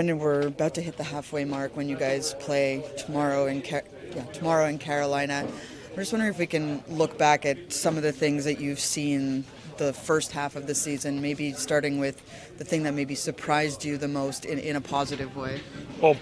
And we're about to hit the halfway mark when you guys play tomorrow tomorrow in Carolina. I'm just wondering if we can look back at some of the things that you've seen the first half of the season, maybe starting with the thing that maybe surprised you the most in a positive way. Well,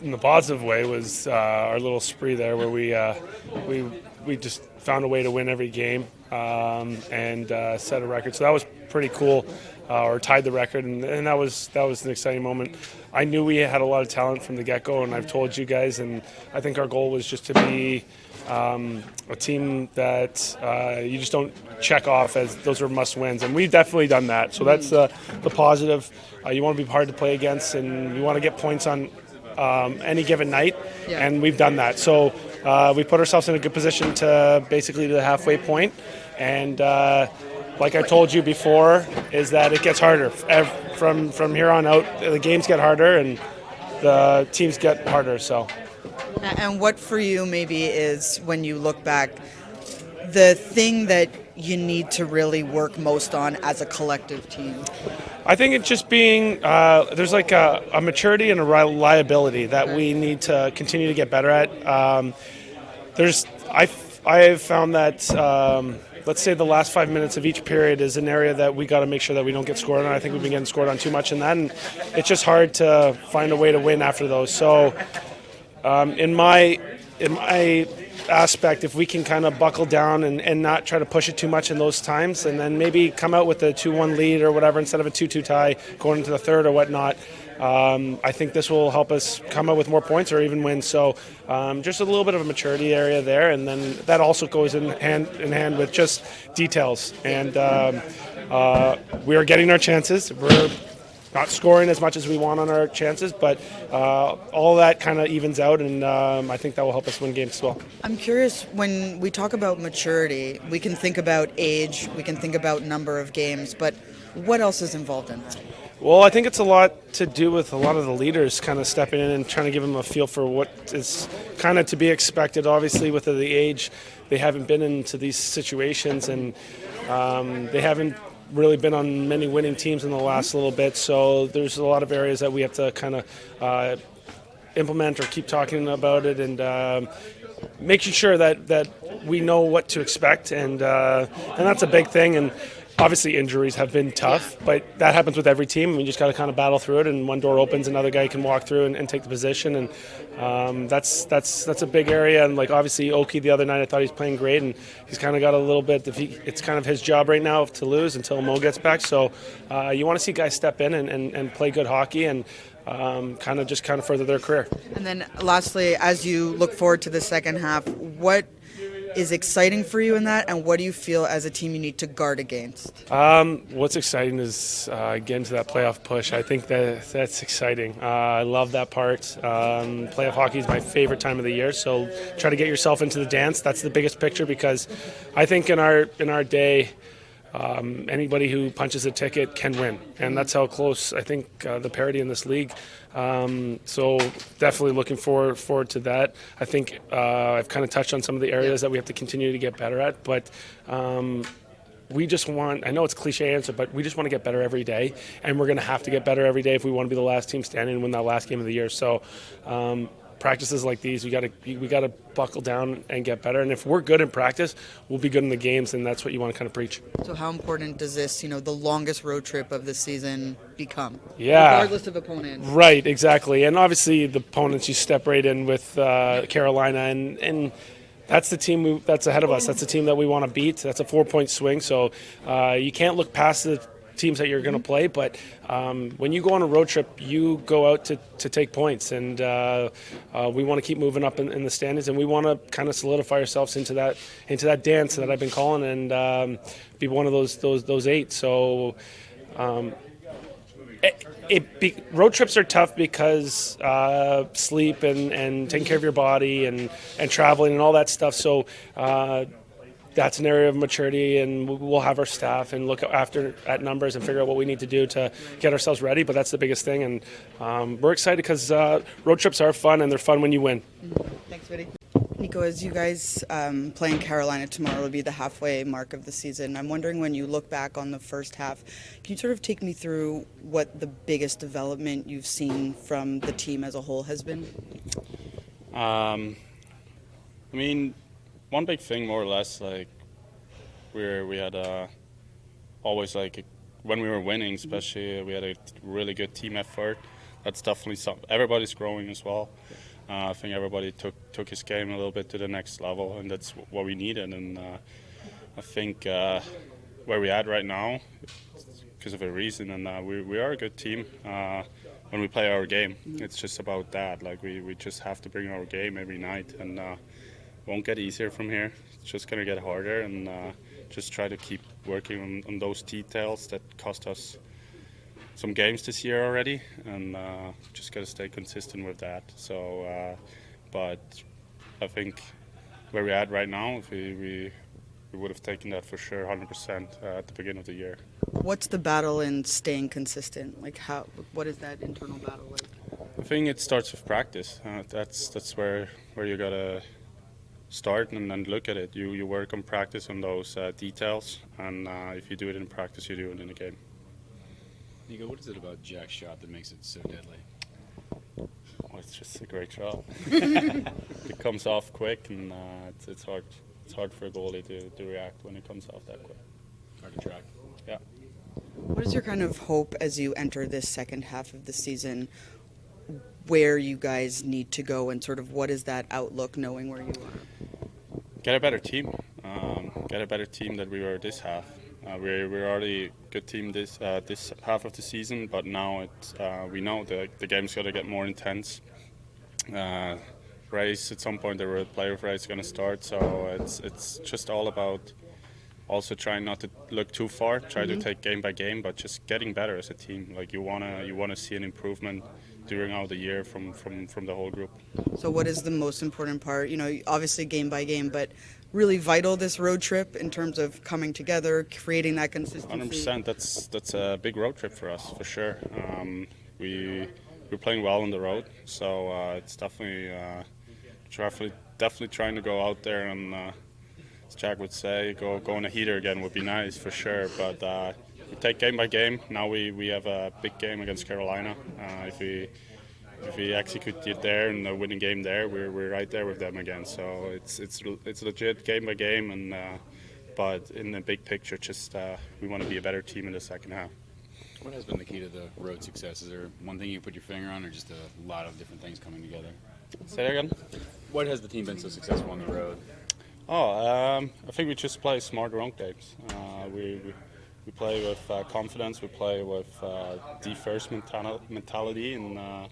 in the positive way was our little spree there where we just found a way to win every game and set a record. So that was pretty cool, or tied the record, and that was an exciting moment. I knew we had a lot of talent from the get-go, and I've told you guys, and I think our goal was just to be a team that you just don't check off as those are must-wins, and we've definitely done that. So that's the positive. You want to be hard to play against, and you want to get points on any given night, and we've done that. So we put ourselves in a good position to basically the halfway point, and like I told you before, is that it gets harder. From here on out, the games get harder and the teams get harder. So. And what for you maybe is, when you look back, the thing that you need to really work most on as a collective team? I think it's just being, there's like a maturity and a reliability that we need to continue to get better at. I've found that, let's say the last 5 minutes of each period is an area that we got to make sure that we don't get scored on. I think we've been getting scored on too much in that, and it's just hard to find a way to win after those. So in my aspect, if we can kind of buckle down and not try to push it too much in those times, and then maybe come out with a 2-1 lead or whatever instead of a 2-2 tie going into the third or whatnot, I think this will help us come out with more points or even win. So just a little bit of a maturity area there, and then that also goes in hand with just details. And we are getting our chances. We're not scoring as much as we want on our chances, but all that kind of evens out, and I think that will help us win games as well. I'm curious, when we talk about maturity, we can think about age, we can think about number of games, but what else is involved in that? Well, I think it's a lot to do with a lot of the leaders kind of stepping in and trying to give them a feel for what is kind of to be expected. Obviously, with the age, they haven't been into these situations, and they haven't really been on many winning teams in the last little bit, so there's a lot of areas that we have to kind of implement or keep talking about it, and making sure that we know what to expect, and that's a big thing. And obviously injuries have been tough, but that happens with every team. We just got to kind of battle through it, and one door opens, another guy can walk through and take the position, and that's a big area. And like obviously Oki the other night, I thought he was playing great, and he's kind of got a little bit. It's kind of his job right now to lose until Mo gets back. So you want to see guys step in and play good hockey and kind of further their career. And then lastly, as you look forward to the second half, what is exciting for you in that, and what do you feel as a team you need to guard against? What's exciting is getting to that playoff push. I think that's exciting. I love that part. Playoff hockey is my favorite time of the year, so try to get yourself into the dance. That's the biggest picture, because I think in our day, anybody who punches a ticket can win, and that's how close I think the parity in this league. So definitely looking forward to that. I think I've kind of touched on some of the areas that we have to continue to get better at, but we just want, I know it's a cliche answer, but we just want to get better every day, and we're going to have to get better every day if we want to be the last team standing and win that last game of the year. So practices like these, we got to buckle down and get better. And if we're good in practice, we'll be good in the games, and that's what you want to kind of preach. So how important does this, the longest road trip of the season become? Yeah. Regardless of opponent. Right, exactly. And obviously the opponents, you step right in with Carolina, and that's the team that's ahead of us. That's the team that we want to beat. That's a 4-point swing. So you can't look past the teams that you're going to play, but when you go on a road trip, you go out to take points, and we want to keep moving up in the standings, and we want to kind of solidify ourselves into that dance that I've been calling, and be one of those 8. So road trips are tough because sleep and taking care of your body and traveling and all that stuff. So that's an area of maturity, and we'll have our staff and look at numbers and figure out what we need to do to get ourselves ready. But that's the biggest thing, and we're excited because road trips are fun, and they're fun when you win. Thanks, Vinny. Nico, as you guys play in Carolina tomorrow, will be the halfway mark of the season. I'm wondering, when you look back on the first half, can you sort of take me through what the biggest development you've seen from the team as a whole has been? I mean, one big thing, more or less, like we had always like when we were winning, especially we had a really good team effort. That's definitely something. Everybody's growing as well. I think everybody took his game a little bit to the next level, and that's what we needed. And I think where we're at right now, because of a reason, and we are a good team when we play our game. It's just about that. Like we just have to bring our game every night, and it won't get easier from here. It's just gonna get harder, and just try to keep working on those details that cost us some games this year already, and just got to stay consistent with that. So, but I think where we're at right now, if we would have taken that for sure 100% at the beginning of the year. What's the battle in staying consistent? Like, what is that internal battle like? I think it starts with practice. That's where you gotta start and then look at it. You work on practice on those details, and if you do it in practice, you do it in the game. Nico, what is it about Jack's shot that makes it so deadly? Well, it's just a great shot. It comes off quick, and it's hard. It's hard for a goalie to react when it comes off that quick. Hard to track. Yeah. What is your kind of hope as you enter this second half of the season, where you guys need to go, and sort of what is that outlook knowing where you are? Get a better team. Get a better team than we were this half. We're already a good team this half of the season, but now we know the game's got to get more intense. Race at some point, the playoff race is going to start, so it's just all about also trying not to look too far, try to take game by game, but just getting better as a team. Like you wanna see an improvement during the year from the whole group. So what is the most important part? You know, obviously game by game, but really vital this road trip in terms of coming together, creating that consistency. 100%. That's a big road trip for us, for sure. We're playing well on the road, so it's definitely trying to go out there and, as Jack would say, go on a heater again would be nice for sure. But we take game by game. Now we have a big game against Carolina. If we execute it there and a winning game there, we're right there with them again. So it's legit game by game, and but in the big picture, just we want to be a better team in the second half. What has been the key to the road success? Is there one thing you put your finger on, or just a lot of different things coming together? Say that again. What has the team been so successful on the road? I think we just play smart road games. We play with confidence. We play with first mentality, and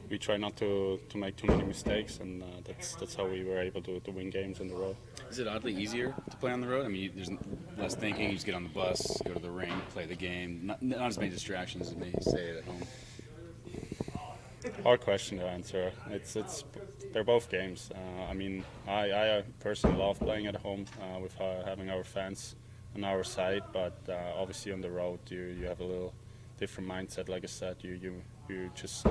we try not to make too many mistakes. And that's how we were able to win games on the road. Is it oddly easier to play on the road? I mean, there's less thinking. You just get on the bus, go to the rink, play the game. Not as many distractions as they say at home. Hard question to answer. They're both games. I mean, I personally love playing at home with having our fans on our side, but obviously on the road you have a little different mindset. Like I said, you just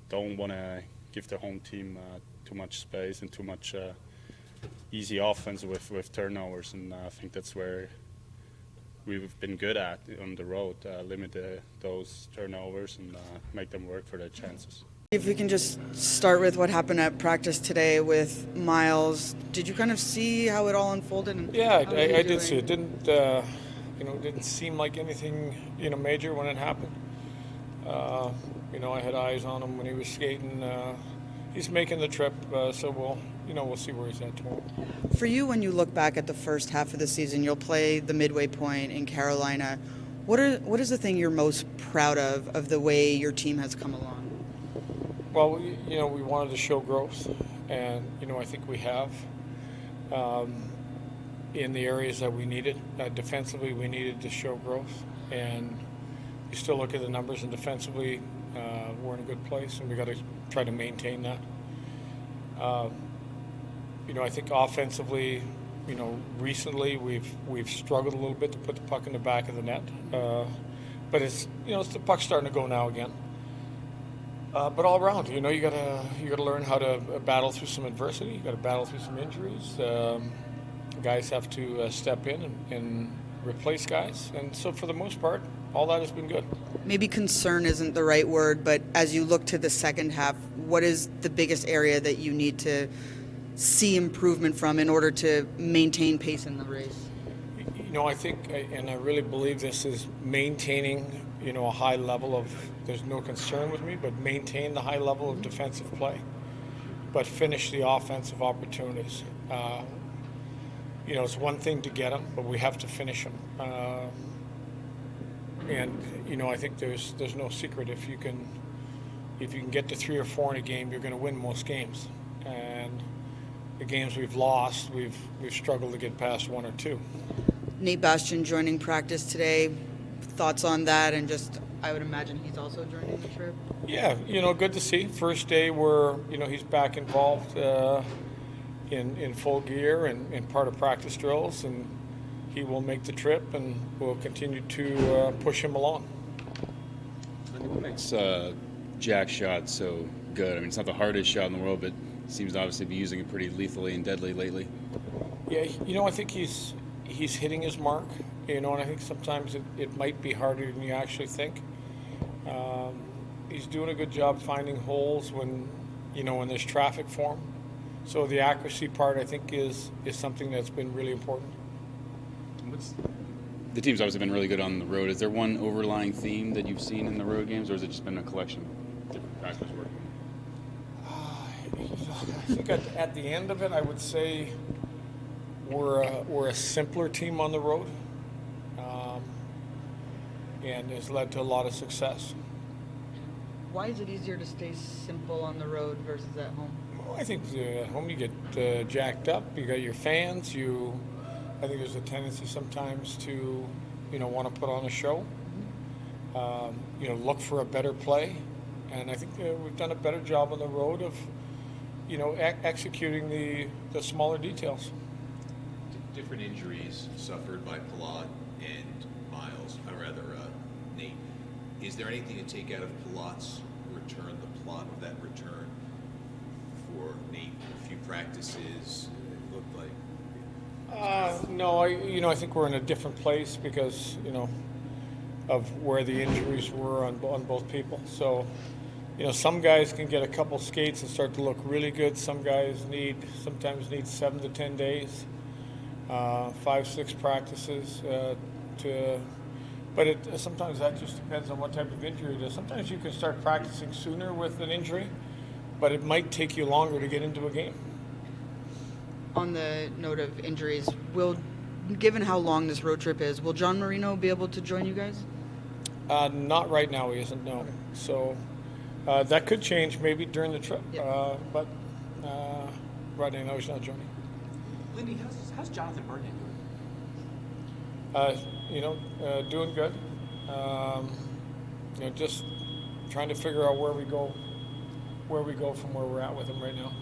don't want to give the home team too much space and too much easy offense with turnovers, and I think that's where we've been good at on the road, limit those turnovers and make them work for their chances. If we can just start with what happened at practice today with Miles, did you kind of see how it all unfolded? Yeah, I did see it. Didn't seem like anything major when it happened. I had eyes on him when he was skating. He's making the trip, so we'll see where he's at tomorrow. For you, when you look back at the first half of the season, you'll play the midway point in Carolina. What is the thing you're most proud of the way your team has come along? Well, we wanted to show growth, and I think we have in the areas that we needed. Defensively, we needed to show growth, and you still look at the numbers, and defensively, we're in a good place, and we got to try to maintain that. I think offensively, recently we've struggled a little bit to put the puck in the back of the net, but it's the puck's starting to go now again. But all around, you gotta learn how to battle through some adversity. You got to battle through some injuries. Guys have to step in and replace guys, and so for the most part, all that has been good. Maybe concern isn't the right word, but as you look to the second half, what is the biggest area that you need to see improvement from in order to maintain pace in the race? I think, and I really believe this is maintaining, a high level of, there's no concern with me, but maintain the high level of defensive play, but finish the offensive opportunities. It's one thing to get them, but we have to finish them. And I think there's no secret. If you can get to 3 or 4 in a game, you're going to win most games. And the games we've lost, we've struggled to get past 1 or 2. Nate Bastian joining practice today. Thoughts on that, and just I would imagine he's also joining the trip. Yeah, good to see. First day where he's back involved in full gear and part of practice drills, and he will make the trip, and we'll continue to push him along. What makes Jack's shot so good? I mean, it's not the hardest shot in the world, but seems to obviously be using it pretty lethally and deadly lately. Yeah, I think he's hitting his mark, and I think sometimes it might be harder than you actually think. He's doing a good job finding holes when there's traffic for him. So the accuracy part, I think, is something that's been really important. The team's obviously been really good on the road. Is there one overlying theme that you've seen in the road games, or has it just been a collection of different factors working? I think at the end of it, I would say we're a simpler team on the road, and has led to a lot of success. Why is it easier to stay simple on the road versus at home? Well, I think at home you get jacked up. You got your fans. I think there's a tendency sometimes to, want to put on a show. Look for a better play, and I think we've done a better job on the road of, executing the smaller details. Different injuries suffered by Palat and Miles, or rather Nate. Is there anything to take out of Palat's return, the plot of that return for Nate? A few practices, it looked like. No, I think we're in a different place because, of where the injuries were on both people. So, some guys can get a couple skates and start to look really good. Some guys sometimes need 7 to 10 days, 5, 6 practices but sometimes that just depends on what type of injury it is. Sometimes you can start practicing sooner with an injury, but it might take you longer to get into a game. On the note of injuries, given how long this road trip is, will John Marino be able to join you guys? Not right now, he isn't, no. So that could change maybe during the trip, Yep. But right now he's not joining. Lindy, how's Jonathan Burton doing? Doing good. Just trying to figure out where we go from where we're at with him right now.